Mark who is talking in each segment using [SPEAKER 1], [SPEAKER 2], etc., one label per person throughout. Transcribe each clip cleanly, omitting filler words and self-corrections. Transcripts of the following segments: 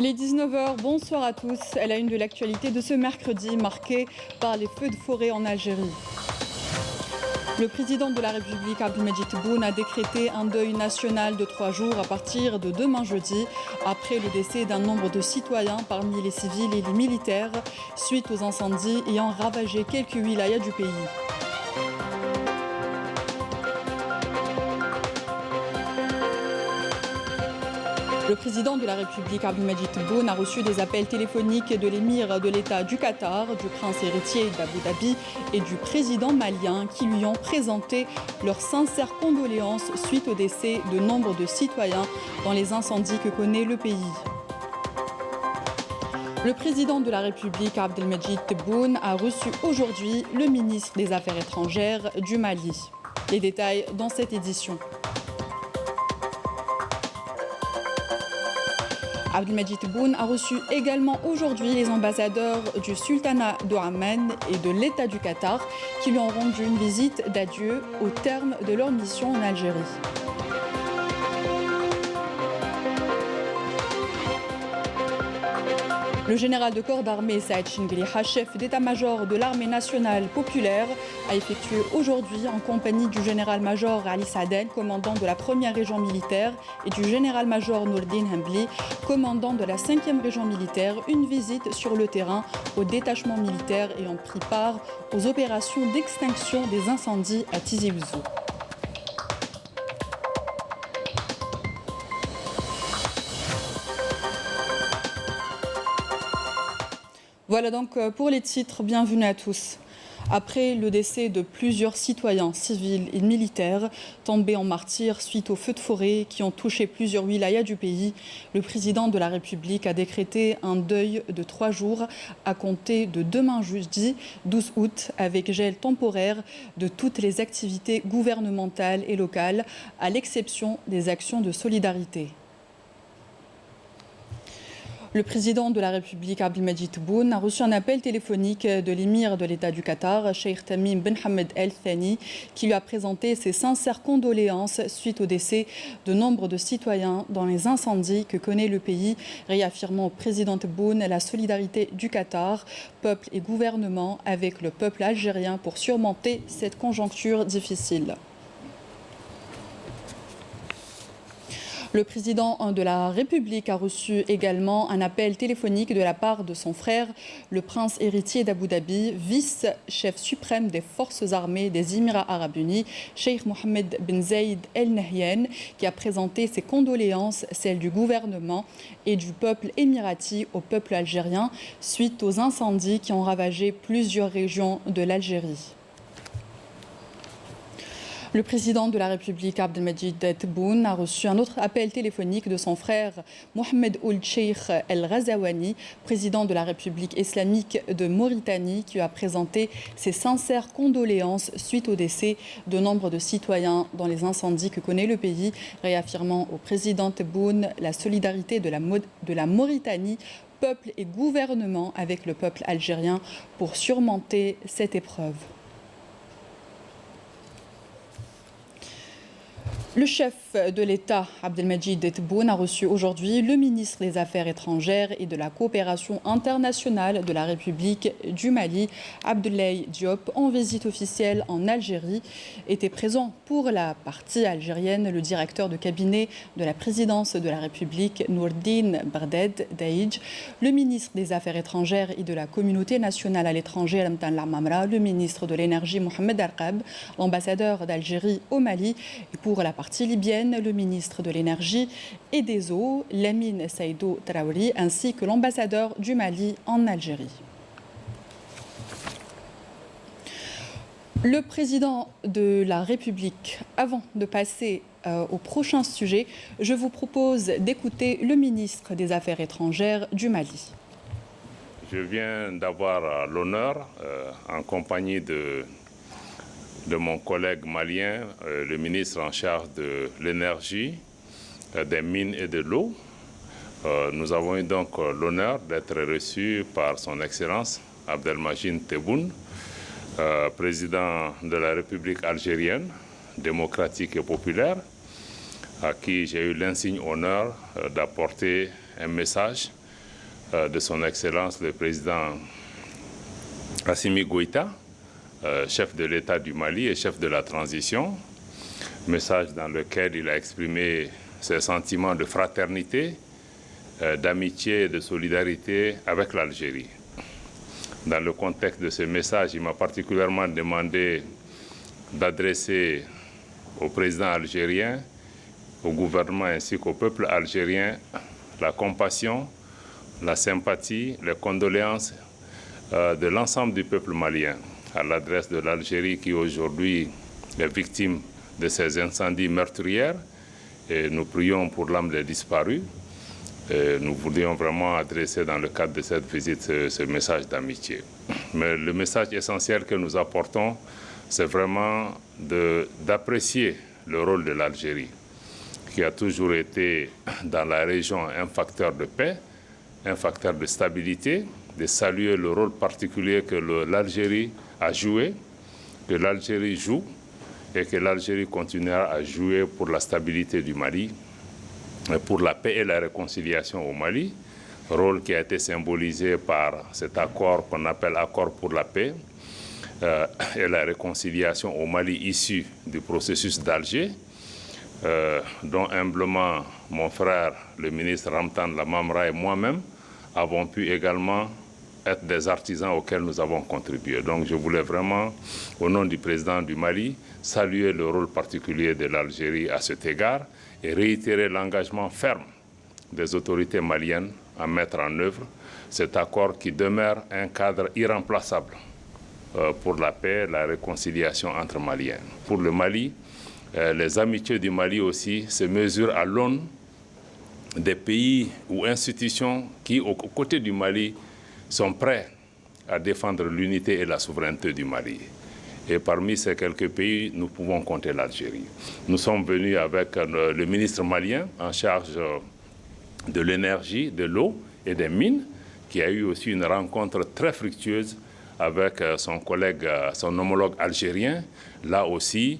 [SPEAKER 1] Il est 19 h, bonsoir à tous. À la une de l'actualité de ce mercredi marqué par les feux de forêt en Algérie. Le président de la République, Abdelmadjid Tebboune, a décrété un deuil national de 3 jours à partir de demain jeudi, après le décès d'un nombre de citoyens parmi les civils et les militaires, suite aux incendies ayant ravagé quelques wilayas du pays. Le président de la République, Abdelmadjid Tebboune, a reçu des appels téléphoniques de l'émir de l'État du Qatar, du prince héritier d'Abu Dhabi et du président malien qui lui ont présenté leurs sincères condoléances suite au décès de nombre de citoyens dans les incendies que connaît le pays. Le président de la République, Abdelmadjid Tebboune, a reçu aujourd'hui le ministre des Affaires étrangères du Mali. Les détails dans cette édition. Abdelmadjid Tebboune a reçu également aujourd'hui les ambassadeurs du sultanat d'Oman et de l'État du Qatar qui lui ont rendu une visite d'adieu au terme de leur mission en Algérie. Le général de corps d'armée Saïd Chingueliha, chef d'état-major de l'armée nationale populaire, a effectué aujourd'hui en compagnie du général-major Ali Saadel, commandant de la 1e région militaire, et du général-major Nourdine Hambli, commandant de la 5e région militaire, une visite sur le terrain aux détachements militaires ayant pris part aux opérations d'extinction des incendies à Tizi Ouzou. Voilà donc pour les titres, bienvenue à tous. Après le décès de plusieurs citoyens civils et militaires tombés en martyrs suite aux feux de forêt qui ont touché plusieurs wilayas du pays, le président de la République a décrété un deuil de 3 jours à compter de demain jeudi 12 août avec gel temporaire de toutes les activités gouvernementales et locales à l'exception des actions de solidarité. Le président de la République, Abdelmadjid Tebboune, a reçu un appel téléphonique de l'émir de l'État du Qatar, Cheikh Tamim Ben Hamad Al Thani, qui lui a présenté ses sincères condoléances suite au décès de nombre de citoyens dans les incendies que connaît le pays, réaffirmant au président Tebboune la solidarité du Qatar, peuple et gouvernement, avec le peuple algérien pour surmonter cette conjoncture difficile. Le président de la République a reçu également un appel téléphonique de la part de son frère, le prince héritier d'Abu Dhabi, vice-chef suprême des forces armées des Émirats arabes unis, Cheikh Mohammed Ben Zayed El Nahyan, qui a présenté ses condoléances, celles du gouvernement et du peuple émirati au peuple algérien, suite aux incendies qui ont ravagé plusieurs régions de l'Algérie. Le président de la République, Abdelmadjid Tebboune, a reçu un autre appel téléphonique de son frère Mohamed Ould Cheikh El Ghazouani, président de la République islamique de Mauritanie, qui a présenté ses sincères condoléances suite au décès de nombre de citoyens dans les incendies que connaît le pays, réaffirmant au président Tebboune la solidarité de la Mauritanie, peuple et gouvernement avec le peuple algérien pour surmonter cette épreuve. Le chef de l'État, Abdelmadjid Tebboune, a reçu aujourd'hui le ministre des Affaires étrangères et de la coopération internationale de la République du Mali, Abdoulaye Diop, en visite officielle en Algérie. Était présent pour la partie algérienne le directeur de cabinet de la présidence de la République, Nourdine Barded Daïdj, le ministre des Affaires étrangères et de la communauté nationale à l'étranger, Ramtan Lamamra, le ministre de l'Énergie, Mohamed Arqab, l'ambassadeur d'Algérie au Mali, et pour la partie libyenne, le ministre de l'Énergie et des Eaux, Lamine Saïdo Traouri, ainsi que l'ambassadeur du Mali en Algérie. Le président de la République, avant de passer au prochain sujet, je vous propose d'écouter le ministre des Affaires étrangères du Mali.
[SPEAKER 2] Je viens d'avoir l'honneur, en compagnie de mon collègue malien, le ministre en charge de l'énergie, des mines et de l'eau. Nous avons eu donc l'honneur d'être reçus par son Excellence Abdelmadjid Tebboune, président de la République algérienne, démocratique et populaire, à qui j'ai eu l'insigne honneur d'apporter un message de son Excellence le président Assimi Goïta, chef de l'État du Mali et chef de la transition. Message dans lequel il a exprimé ses sentiments de fraternité, d'amitié et de solidarité avec l'Algérie. Dans le contexte de ce message, il m'a particulièrement demandé d'adresser au président algérien, au gouvernement ainsi qu'au peuple algérien la compassion, la sympathie, les condoléances de l'ensemble du peuple malien à l'adresse de l'Algérie qui aujourd'hui est victime de ces incendies meurtrières. Et nous prions pour l'âme des disparus. Et nous voulions vraiment adresser dans le cadre de cette visite ce message d'amitié. Mais le message essentiel que nous apportons, c'est vraiment d'apprécier le rôle de l'Algérie, qui a toujours été dans la région un facteur de paix, un facteur de stabilité, de saluer le rôle particulier que l'Algérie a joué, que l'Algérie joue et que l'Algérie continuera à jouer pour la stabilité du Mali, pour la paix et la réconciliation au Mali, rôle qui a été symbolisé par cet accord qu'on appelle accord pour la paix et la réconciliation au Mali issu du processus d'Alger, dont humblement mon frère, le ministre Ramtan Lamamra et moi-même avons pu également être des artisans auxquels nous avons contribué. Donc je voulais vraiment, au nom du président du Mali, saluer le rôle particulier de l'Algérie à cet égard et réitérer l'engagement ferme des autorités maliennes à mettre en œuvre cet accord qui demeure un cadre irremplaçable pour la paix et la réconciliation entre Maliens. Pour le Mali, les amitiés du Mali aussi se mesurent à l'aune des pays ou institutions qui, aux côtés du Mali, sont prêts à défendre l'unité et la souveraineté du Mali. Et parmi ces quelques pays, nous pouvons compter l'Algérie. Nous sommes venus avec le ministre malien en charge de l'énergie, de l'eau et des mines, qui a eu aussi une rencontre très fructueuse avec son collègue, son homologue algérien. Là aussi,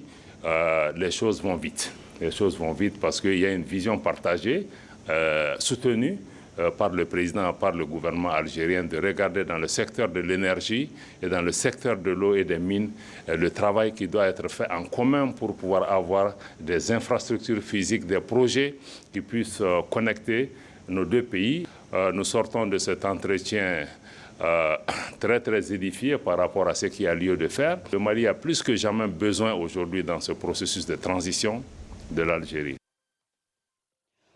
[SPEAKER 2] les choses vont vite. Les choses vont vite parce qu'il y a une vision partagée, soutenue par le président, par le gouvernement algérien, de regarder dans le secteur de l'énergie et dans le secteur de l'eau et des mines le travail qui doit être fait en commun pour pouvoir avoir des infrastructures physiques, des projets qui puissent connecter nos deux pays. Nous sortons de cet entretien très édifié par rapport à ce qu'il y a lieu de faire. Le Mali a plus que jamais besoin aujourd'hui dans ce processus de transition de l'Algérie.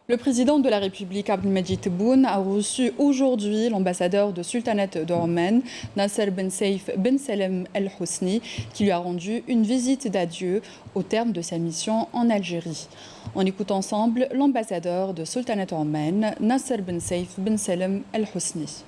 [SPEAKER 1] Le président de la République, Abdelmadjid Tebboune, a reçu aujourd'hui l'ambassadeur de Sultanate d'Oman, Nasser Ben Saif Ben Salem El Hosni, qui lui a rendu une visite d'adieu au terme de sa mission en Algérie. On écoute ensemble l'ambassadeur de Sultanate d'Oman, Nasser Ben Saif Ben Salem El Hosni.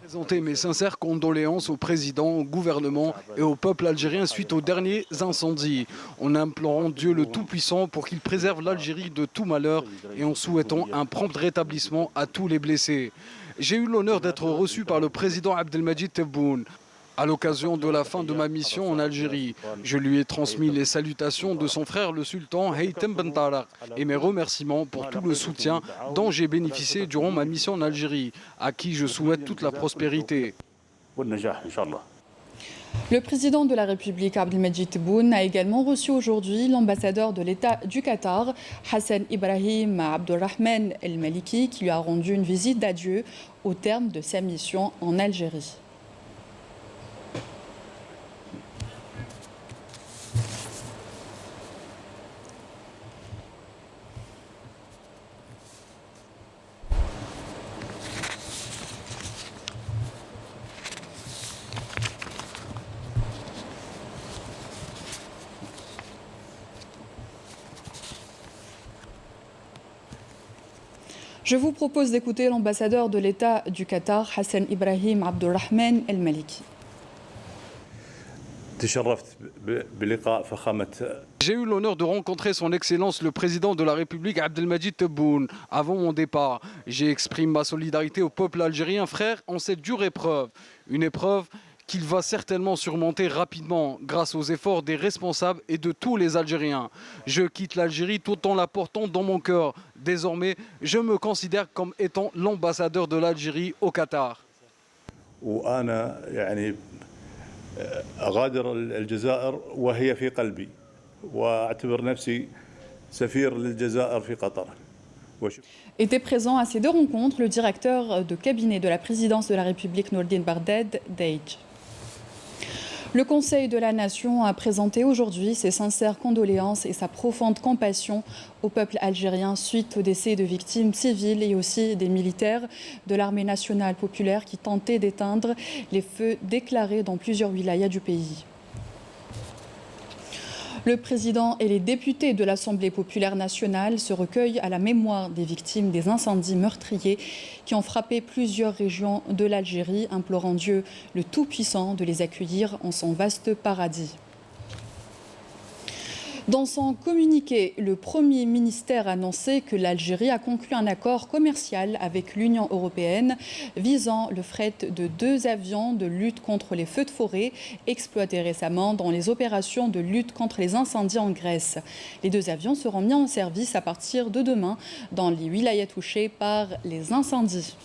[SPEAKER 3] Présenter mes sincères condoléances au président, au gouvernement et au peuple algérien suite aux derniers incendies. En implorant Dieu le Tout-Puissant pour qu'il préserve l'Algérie de tout malheur et en souhaitant un prompt rétablissement à tous les blessés. J'ai eu l'honneur d'être reçu par le président Abdelmadjid Tebboune à l'occasion de la fin de ma mission en Algérie. Je lui ai transmis les salutations de son frère le sultan Haytham Ben Tarak et mes remerciements pour tout le soutien dont j'ai bénéficié durant ma mission en Algérie, à qui je souhaite toute la prospérité.
[SPEAKER 1] Le président de la République, Abdelmadjid Tebboune, a également reçu aujourd'hui l'ambassadeur de l'État du Qatar, Hassan Ibrahim Abdulrahman El Maliki, qui lui a rendu une visite d'adieu au terme de sa mission en Algérie. Je vous propose d'écouter l'ambassadeur de l'État du Qatar, Hassan Ibrahim Abdulrahman El Maliki.
[SPEAKER 3] J'ai eu l'honneur de rencontrer son Excellence le président de la République Abdelmadjid Tebboune. Avant mon départ, j'ai exprimé ma solidarité au peuple algérien, frère, en cette dure épreuve. Une épreuve qu'il va certainement surmonter rapidement grâce aux efforts des responsables et de tous les Algériens. Je quitte l'Algérie tout en la portant dans mon cœur. Désormais, je me considère comme étant l'ambassadeur de l'Algérie au Qatar.
[SPEAKER 4] وأنا يعني أغادر الجزائر وهي في قلبي وأعتبر نفسي سفير للجزائر في قطر.
[SPEAKER 1] Était présent à ces deux rencontres le directeur de cabinet de la présidence de la République Nourdine Barded Deij. Le Conseil de la Nation a présenté aujourd'hui ses sincères condoléances et sa profonde compassion au peuple algérien suite au décès de victimes civiles et aussi des militaires de l'armée nationale populaire qui tentaient d'éteindre les feux déclarés dans plusieurs wilayas du pays. Le président et les députés de l'Assemblée populaire nationale se recueillent à la mémoire des victimes des incendies meurtriers qui ont frappé plusieurs régions de l'Algérie, implorant Dieu le Tout-Puissant de les accueillir en son vaste paradis. Dans son communiqué, le Premier ministère a annoncé que l'Algérie a conclu un accord commercial avec l'Union européenne visant le fret de 2 avions de lutte contre les feux de forêt exploités récemment dans les opérations de lutte contre les incendies en Grèce. Les 2 avions seront mis en service à partir de demain dans les wilayas touchés par les incendies.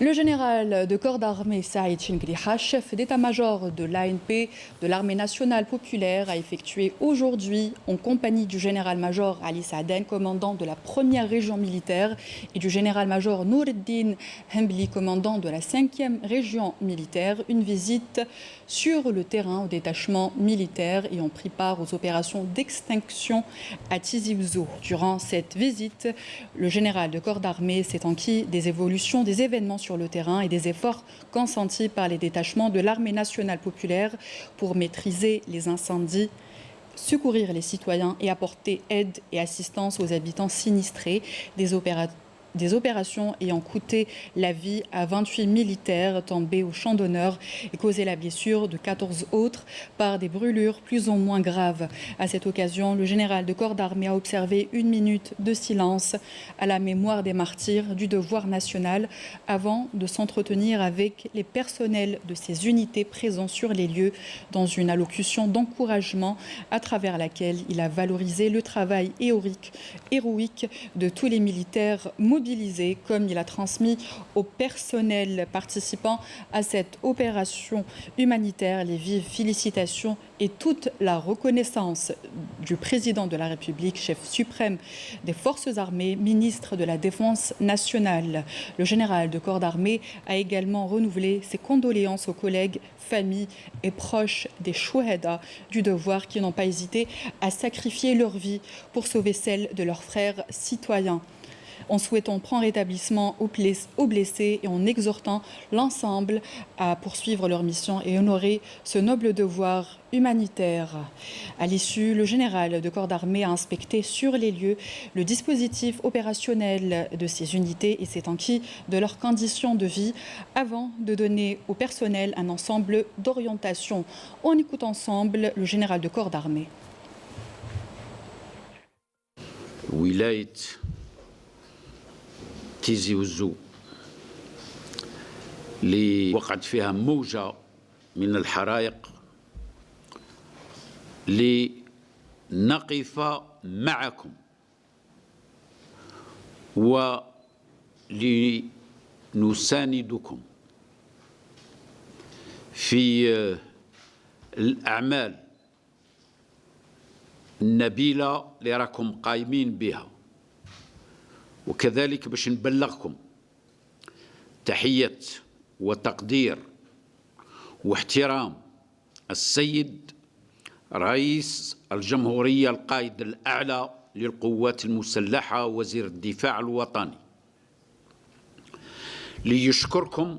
[SPEAKER 1] Le général de corps d'armée Saïd Chingriha, chef d'état-major de l'ANP de l'armée nationale populaire, a effectué aujourd'hui, en compagnie du général-major Ali Saaden, commandant de la première région militaire, et du général-major Noureddin Hembli, commandant de la 5e région militaire, une visite sur le terrain au détachement militaire et ont pris part aux opérations d'extinction à Tizi Ouzou. Durant cette visite, le général de corps d'armée s'est enquis des évolutions des événements sur le terrain et des efforts consentis par les détachements de l'armée nationale populaire pour maîtriser les incendies, secourir les citoyens et apporter aide et assistance aux habitants sinistrés. Des opérations ayant coûté la vie à 28 militaires tombés au champ d'honneur et causé la blessure de 14 autres par des brûlures plus ou moins graves. À cette occasion, le général de corps d'armée a observé 1 minute de silence à la mémoire des martyrs du devoir national avant de s'entretenir avec les personnels de ces unités présents sur les lieux dans une allocution d'encouragement à travers laquelle il a valorisé le travail héroïque de tous les militaires mobilisés, comme il a transmis au personnel participant à cette opération humanitaire les vives félicitations et toute la reconnaissance du président de la République, chef suprême des forces armées, ministre de la Défense nationale. Le général de corps d'armée a également renouvelé ses condoléances aux collègues, familles et proches des chouhada du devoir qui n'ont pas hésité à sacrifier leur vie pour sauver celle de leurs frères citoyens, en souhaitant prompt rétablissement aux blessés et en exhortant l'ensemble à poursuivre leur mission et honorer ce noble devoir humanitaire. À l'issue, le général de corps d'armée a inspecté sur les lieux le dispositif opérationnel de ces unités et s'est enquis de leurs conditions de vie avant de donner au personnel un ensemble d'orientations. On écoute ensemble le général de corps d'armée.
[SPEAKER 5] تيزي وزو اللي وقعت فيها موجة من الحرائق لنقف معكم ولنساندكم في الأعمال النبيلة اللي راكم قايمين بها، وكذلك باش نبلغكم تحية وتقدير واحترام السيد رئيس الجمهورية القائد الأعلى للقوات المسلحة وزير الدفاع الوطني، ليشكركم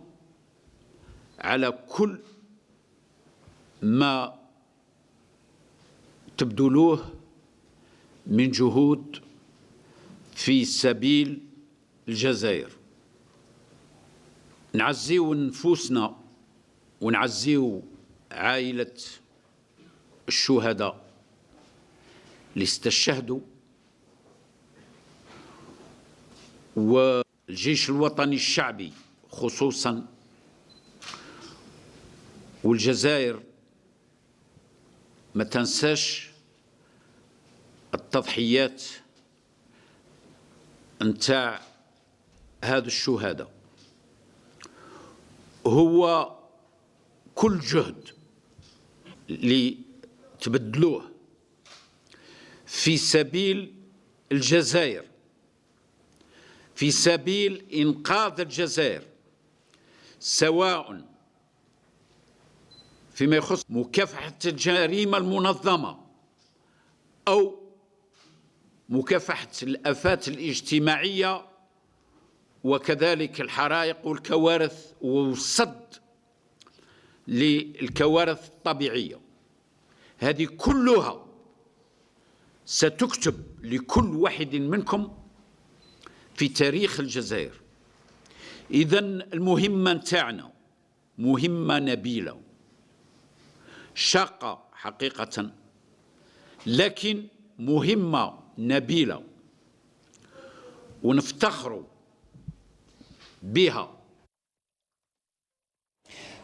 [SPEAKER 5] على كل ما تبذلوه من جهود في سبيل الجزائر. نعزيو نفوسنا ونعزيو عائلة الشهداء اللي استشهدوا، والجيش الوطني الشعبي خصوصا والجزائر ما تنساش التضحيات نتاع هذا الشهداء. هو كل جهد اللي تبذلوه في سبيل الجزائر، في سبيل إنقاذ الجزائر، سواء فيما يخص مكافحة الجريمة المنظمة أو مكافحة الآفات الاجتماعية وكذلك الحرائق والكوارث والصد للكوارث الطبيعية. هذه كلها ستكتب لكل واحد منكم في تاريخ الجزائر. إذن المهمة نتاعنا مهمة نبيلة شاقة حقيقة، لكن مهمة نبيلة ونفتخر بها.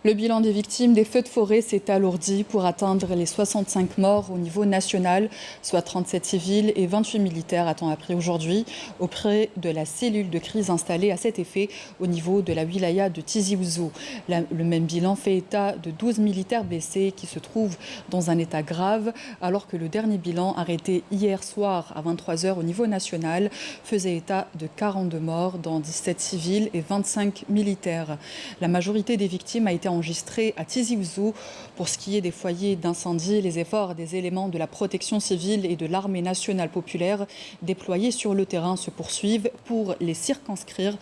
[SPEAKER 1] Le bilan des victimes des feux de forêt s'est alourdi pour atteindre les 65 morts au niveau national, soit 37 civils et 28 militaires, a-t-on appris aujourd'hui, auprès de la cellule de crise installée à cet effet au niveau de la wilaya de Tizi Ouzou. Le même bilan fait état de 12 militaires blessés qui se trouvent dans un état grave, alors que le dernier bilan arrêté hier soir à 23h au niveau national faisait état de 42 morts, dont 17 civils et 25 militaires. La majorité des victimes a été enregistrés à Tizi Ouzou. Pour ce qui est des foyers d'incendie, les efforts des éléments de la protection civile et de l'armée nationale populaire déployés sur le terrain se poursuivent pour les circonscrire.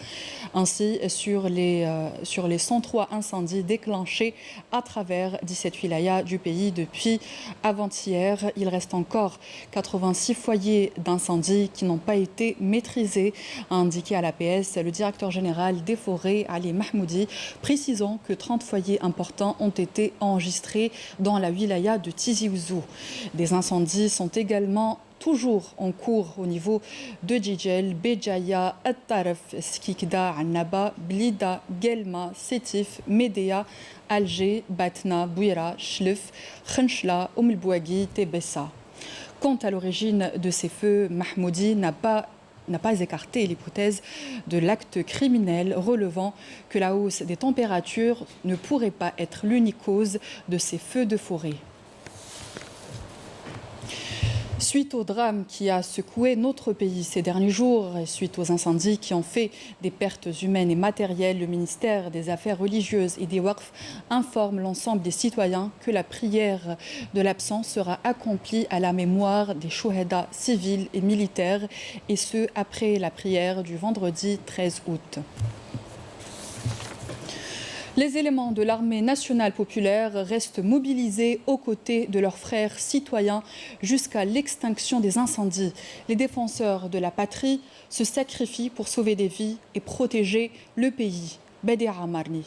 [SPEAKER 1] Ainsi, sur les 103 incendies déclenchés à travers 17 wilayas du pays depuis avant-hier, il reste encore 86 foyers d'incendie qui n'ont pas été maîtrisés, a indiqué à l'APS le directeur général des forêts, Ali Mahmoudi, précisant que 30 foyers importants ont été enregistrés dans la wilaya de Tizi Ouzou. Des incendies sont également toujours en cours au niveau de Djidjel, Béjaïa, At-Tarf, Skikda, Annaba, Blida, Guelma, Sétif, Médéa, Alger, Batna, Bouira, Chlef, Khenchla, Oumilbouagui, Tebessa. Quant à l'origine de ces feux, Mahmoudi n'a pas écarté l'hypothèse de l'acte criminel, relevant que la hausse des températures ne pourrait pas être l'unique cause de ces feux de forêt. Suite au drame qui a secoué notre pays ces derniers jours et suite aux incendies qui ont fait des pertes humaines et matérielles, le ministère des Affaires religieuses et des Waqf informe l'ensemble des citoyens que la prière de l'absent sera accomplie à la mémoire des chouhada civils et militaires, et ce après la prière du vendredi 13 août. Les éléments de l'armée nationale populaire restent mobilisés aux côtés de leurs frères citoyens jusqu'à l'extinction des incendies. Les défenseurs de la patrie se sacrifient pour sauver des vies et protéger le pays. Bedia Amarni.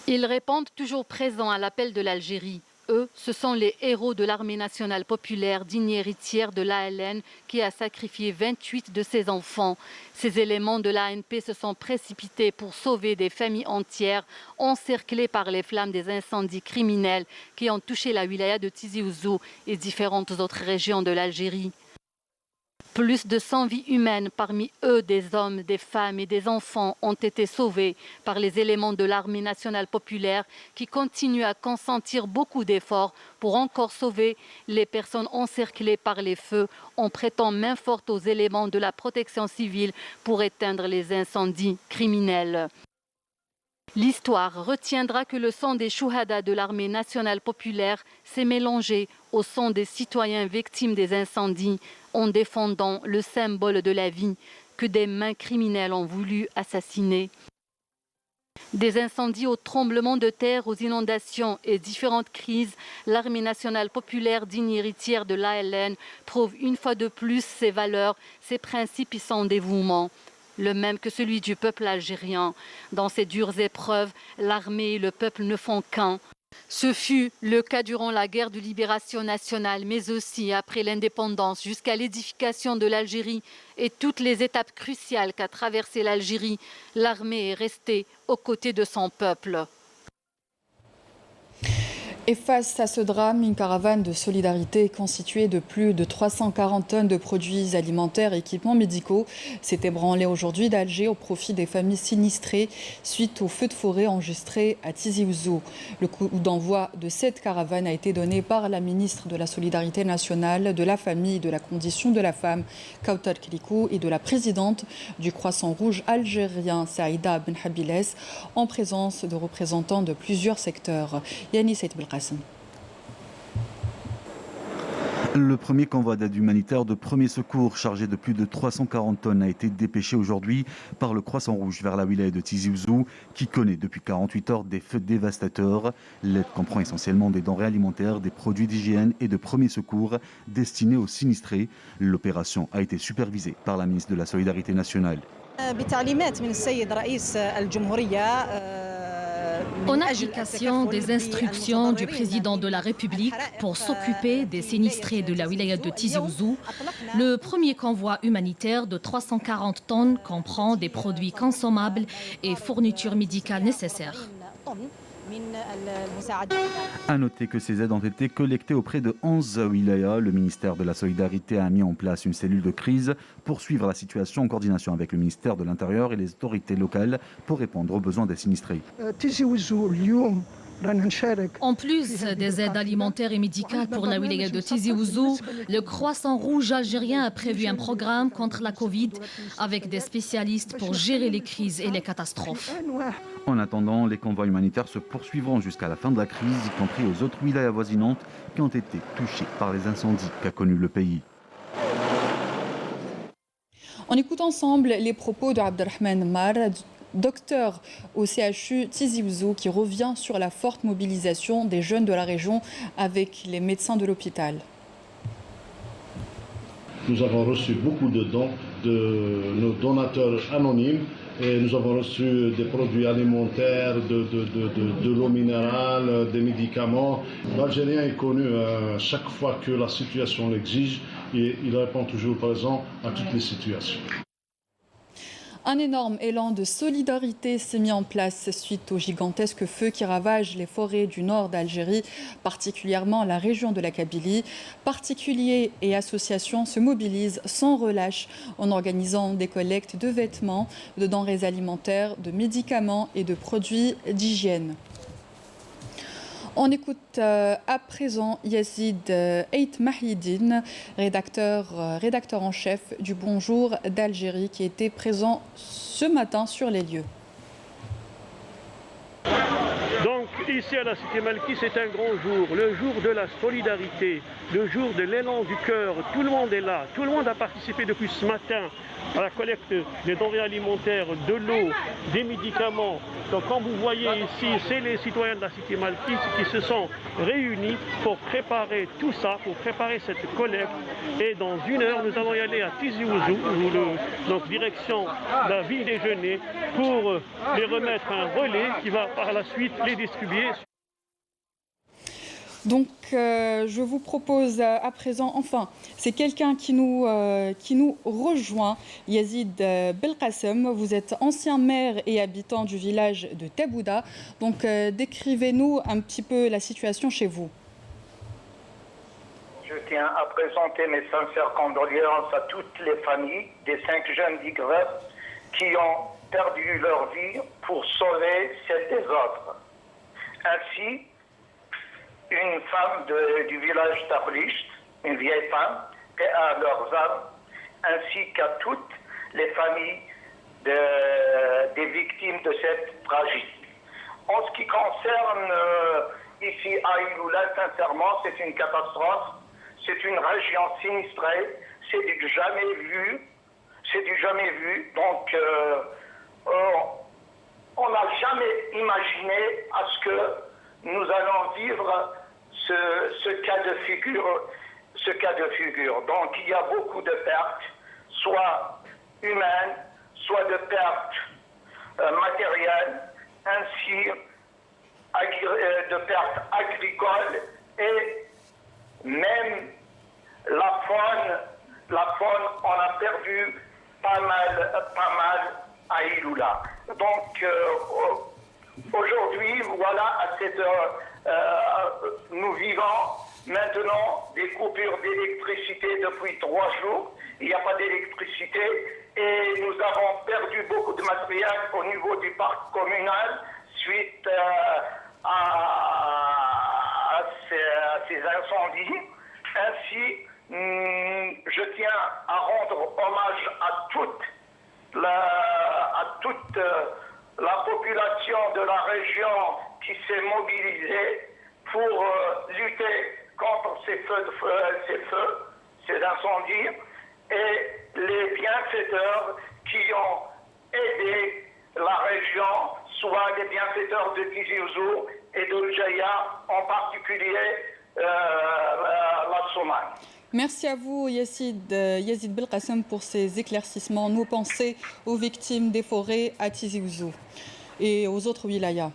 [SPEAKER 6] Ils répondent toujours présents à l'appel de l'Algérie. Eux, ce sont les héros de l'armée nationale populaire, digne héritière de l'ALN, qui a sacrifié 28 de ses enfants. Ces éléments de l'ANP se sont précipités pour sauver des familles entières, encerclées par les flammes des incendies criminels qui ont touché la wilaya de Tizi Ouzou et différentes autres régions de l'Algérie. Plus de 100 vies humaines, parmi eux des hommes, des femmes et des enfants, ont été sauvés par les éléments de l'armée nationale populaire qui continuent à consentir beaucoup d'efforts pour encore sauver les personnes encerclées par les feux en prêtant main forte aux éléments de la protection civile pour éteindre les incendies criminels. L'histoire retiendra que le sang des chouhadas de l'armée nationale populaire s'est mélangé au sang des citoyens victimes des incendies en défendant le symbole de la vie que des mains criminelles ont voulu assassiner. Des incendies aux tremblements de terre, aux inondations et différentes crises, l'armée nationale populaire, digne héritière de l'ALN, prouve une fois de plus ses valeurs, ses principes et son dévouement. Le même que celui du peuple algérien. Dans ces dures épreuves, l'armée et le peuple ne font qu'un. Ce fut le cas durant la guerre de libération nationale, mais aussi après l'indépendance jusqu'à l'édification de l'Algérie et toutes les étapes cruciales qu'a traversé l'Algérie. L'armée est restée aux côtés de son peuple.
[SPEAKER 1] Et face à ce drame, une caravane de solidarité constituée de plus de 340 tonnes de produits alimentaires et équipements médicaux s'est ébranlée aujourd'hui d'Alger au profit des familles sinistrées suite au feu de forêt enregistré à Tizi Ouzou. Le coup d'envoi de cette caravane a été donné par la ministre de la Solidarité nationale, de la famille et de la condition de la femme, Kautar Kilikou, et de la présidente du Croissant Rouge algérien, Saïda Ben Habiles, en présence de représentants de plusieurs secteurs. Yannis Belkacem.
[SPEAKER 7] Le premier convoi d'aide humanitaire de premier secours chargé de plus de 340 tonnes a été dépêché aujourd'hui par le Croissant Rouge vers la wilaya de Tizi Ouzou qui connaît depuis 48 heures des feux dévastateurs. L'aide comprend essentiellement des denrées alimentaires, des produits d'hygiène et de premier secours destinés aux sinistrés. L'opération a été supervisée par la ministre de la Solidarité nationale.
[SPEAKER 8] En application des instructions du président de la République pour s'occuper des sinistrés de la wilaya de Tizi Ouzou, le premier convoi humanitaire de 340 tonnes comprend des produits consommables et fournitures médicales nécessaires.
[SPEAKER 7] À noter que ces aides ont été collectées auprès de 11 wilayas. Le ministère de la Solidarité a mis en place une cellule de crise pour suivre la situation en coordination avec le ministère de l'Intérieur et les autorités locales pour répondre aux besoins des sinistrés.
[SPEAKER 8] En plus des aides alimentaires et médicales pour la wilaya de Tizi Ouzou, le Croissant Rouge algérien a prévu un programme contre la Covid avec des spécialistes pour gérer les crises et les catastrophes.
[SPEAKER 7] En attendant, les convois humanitaires se poursuivront jusqu'à la fin de la crise, y compris aux autres wilayas avoisinantes qui ont été touchées par les incendies qu'a connus le pays.
[SPEAKER 1] On écoute ensemble les propos de Abdelrahman Mar, docteur au CHU Tizi Ouzou, qui revient sur la forte mobilisation des jeunes de la région avec les médecins de l'hôpital.
[SPEAKER 9] Nous avons reçu beaucoup de dons de nos donateurs anonymes. Et nous avons reçu des produits alimentaires, de l'eau minérale, des médicaments. L'Algérien est connu chaque fois que la situation l'exige et il répond toujours présent à toutes les situations.
[SPEAKER 1] Un énorme élan de solidarité s'est mis en place suite au gigantesque feu qui ravage les forêts du nord d'Algérie, particulièrement la région de la Kabylie. Particuliers et associations se mobilisent sans relâche en organisant des collectes de vêtements, de denrées alimentaires, de médicaments et de produits d'hygiène. On écoute à présent Yazid Eit Mahidine, rédacteur en chef du Bonjour d'Algérie, qui était présent ce matin sur les lieux.
[SPEAKER 10] Donc ici à la Cité Malki, c'est un grand jour, le jour de la solidarité, le jour de l'élan du cœur. Tout le monde est là, tout le monde a participé depuis ce matin à la collecte des denrées alimentaires, de l'eau, des médicaments. Donc comme vous voyez ici, c'est les citoyens de la Cité Malki qui se sont réunis pour préparer tout ça, pour préparer cette collecte. Et dans une heure, nous allons y aller à Tizi Ouzou, donc direction la ville déjeuner, pour les remettre un relais qui va par la suite les distribuer.
[SPEAKER 1] Donc je vous propose à présent, enfin, c'est quelqu'un qui nous rejoint, Yazid Belkacem. Vous êtes ancien maire et habitant du village de Tabouda. Donc décrivez-nous un petit peu la situation chez vous.
[SPEAKER 11] Je tiens à présenter mes sincères condoléances à toutes les familles des 5 jeunes d'Igref qui ont perdu leur vie pour sauver celle des autres. Ainsi, une femme du village d'Arlisht, une vieille femme, paix à leurs âmes, ainsi qu'à toutes les familles des victimes de cette tragédie. En ce qui concerne ici à Iloula, sincèrement, c'est une catastrophe, c'est une région sinistrée, c'est du jamais vu, donc on n'a jamais imaginé à ce que nous allons vivre ce cas de figure. Donc il y a beaucoup de pertes, soit humaines, soit de pertes matérielles. Ainsi, pertes agricoles et même la faune, on a perdu pas mal à Iloula. Donc aujourd'hui, voilà, à cette heure, nous vivons maintenant des coupures d'électricité depuis 3 jours. Il n'y a pas d'électricité et nous avons perdu beaucoup de matériel au niveau du parc communal suite à ces incendies. Ainsi, je tiens à rendre hommage à toute la population de la région qui s'est mobilisée pour lutter contre ces incendies, et les bienfaiteurs qui ont aidé la région, soit les bienfaiteurs de Tizi Ouzou et de Jaya, en particulier la Somalie.
[SPEAKER 1] Merci à vous, Yazid Belkacem, pour ces éclaircissements. Nos pensées aux victimes des forêts à Tizi Ouzou et aux autres wilayas.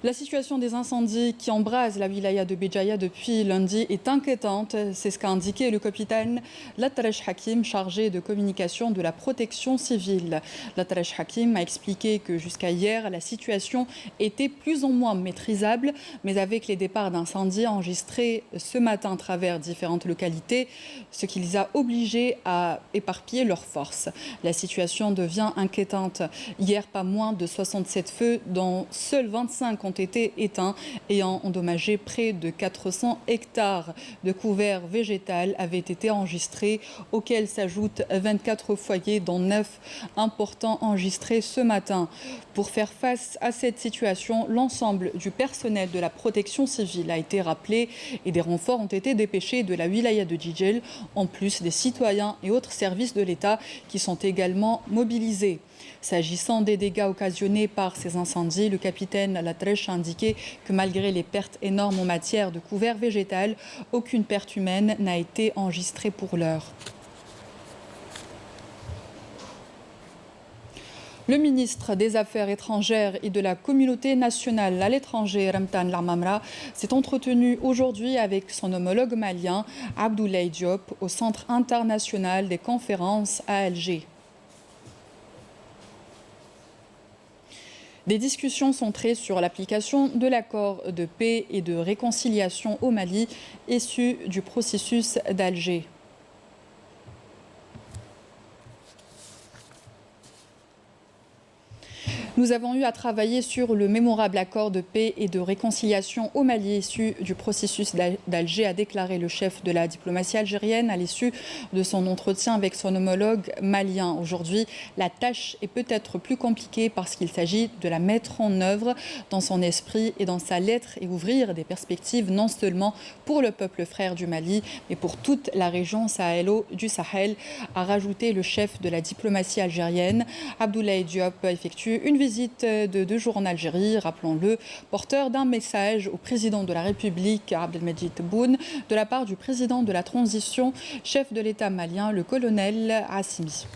[SPEAKER 1] La situation des incendies qui embrasent la wilaya de Béjaïa depuis lundi est inquiétante. C'est ce qu'a indiqué le capitaine Latresh Hakim, chargé de communication de la protection civile. Latresh Hakim a expliqué que jusqu'à hier, la situation était plus ou moins maîtrisable, mais avec les départs d'incendies enregistrés ce matin à travers différentes localités, ce qui les a obligés à éparpiller leurs forces. La situation devient inquiétante. Hier, pas moins de 67 feux, dont seuls 25 ont été éteints, ayant endommagé près de 400 hectares de couvert végétal avaient été enregistrés, auxquels s'ajoutent 24 foyers, dont 9 importants enregistrés ce matin. Pour faire face à cette situation, l'ensemble du personnel de la protection civile a été rappelé et des renforts ont été dépêchés de la wilaya de Djidjel, en plus des citoyens et autres services de l'État qui sont également mobilisés. S'agissant des dégâts occasionnés par ces incendies, le capitaine Latresh a indiqué que malgré les pertes énormes en matière de couvert végétal, aucune perte humaine n'a été enregistrée pour l'heure. Le ministre des Affaires étrangères et de la communauté nationale à l'étranger, Ramtan Lamamra, s'est entretenu aujourd'hui avec son homologue malien, Abdoulaye Diop, au Centre international des conférences à Alger. Des discussions centrées sur l'application de l'accord de paix et de réconciliation au Mali, issu du processus d'Alger. Nous avons eu à travailler sur le mémorable accord de paix et de réconciliation au Mali issu du processus d'Alger, a déclaré le chef de la diplomatie algérienne à l'issue de son entretien avec son homologue malien. Aujourd'hui, la tâche est peut-être plus compliquée parce qu'il s'agit de la mettre en œuvre dans son esprit et dans sa lettre et ouvrir des perspectives non seulement pour le peuple frère du Mali, mais pour toute la région sahélo du Sahel, a rajouté le chef de la diplomatie algérienne. Abdoulaye Diop effectue une visite de 2 jours en Algérie, rappelons-le, porteur d'un message au président de la République, Abdelmadjid Tebboune, de la part du président de la transition, chef de l'État malien, le colonel Assimi.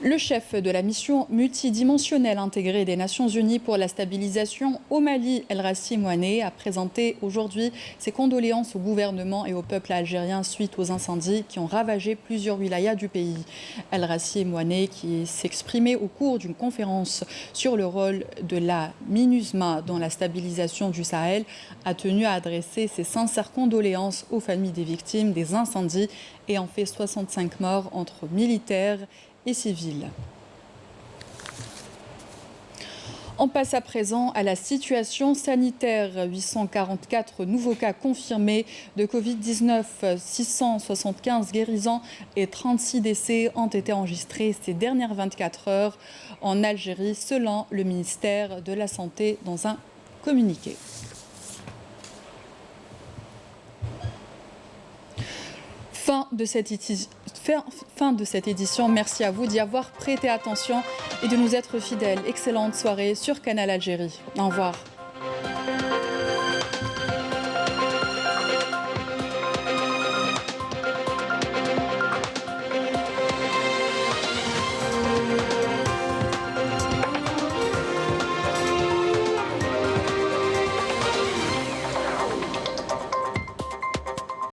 [SPEAKER 1] Le chef de la mission multidimensionnelle intégrée des Nations Unies pour la stabilisation au Mali, El Rassi Mouané, a présenté aujourd'hui ses condoléances au gouvernement et au peuple algérien suite aux incendies qui ont ravagé plusieurs wilayas du pays. El Rassi Mouané, qui s'exprimait au cours d'une conférence sur le rôle de la MINUSMA dans la stabilisation du Sahel, a tenu à adresser ses sincères condoléances aux familles des victimes des incendies ayant fait 65 morts entre militaires et civils. On passe à présent à la situation sanitaire. 844 nouveaux cas confirmés de Covid-19, 675 guérisons et 36 décès ont été enregistrés ces dernières 24 heures en Algérie, selon le ministère de la Santé dans un communiqué. Fin de cette édition. Merci à vous d'y avoir prêté attention et de nous être fidèles. Excellente soirée sur Canal Algérie. Au revoir.